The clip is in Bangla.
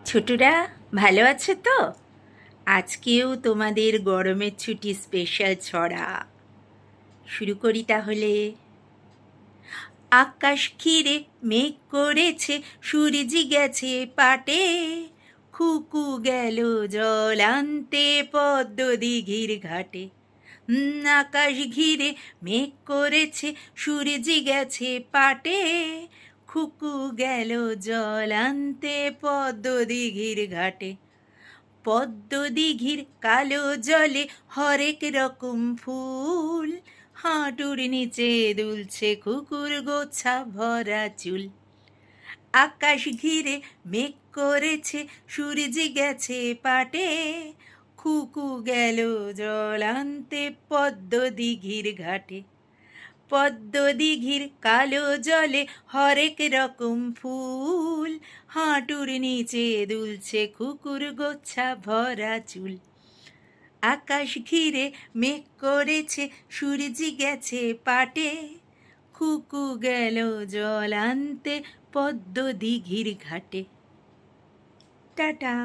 ছোটরা ভালো আছো তো? আজকেও তোমাদের গরমের ছুটি স্পেশাল ছড়া শুরু করি তাহলে। আকাশ ঘিরে মেঘ করেছে, সূর্যি গেছে পাটে, খুকু গেল জল আনতে পদ্ম দিঘির ঘাটে। আকাশ ঘিরে মেঘ করেছে, সূর্যি গেছে পাটে, খুকু গেল জল আনতে পদ্ম দিঘির ঘাটে। পদ্ম দিঘির কালো জলে হরেক রকম ফুল, হাঁটুর নিচে দুলছে কুকুর গোছা ভরা চুল। আকাশ ঘিরে মেঘ করেছে, সূর্যি গেছে পাটে, খুকু গেল জল আনতে পদ্ম দিঘির ঘাটে। পদ্ম দিঘির কালো জলে হরেক রকম ফুল, হাঁটুর নিচে দুলছে কুকুর গোছা ভরা চুল। আকাশ ঘিরে মেঘ করেছে, সূর্যি গেছে পাটে, খুকু গেল জল আনতে পদ্ম দিঘির ঘাটে। টাটা।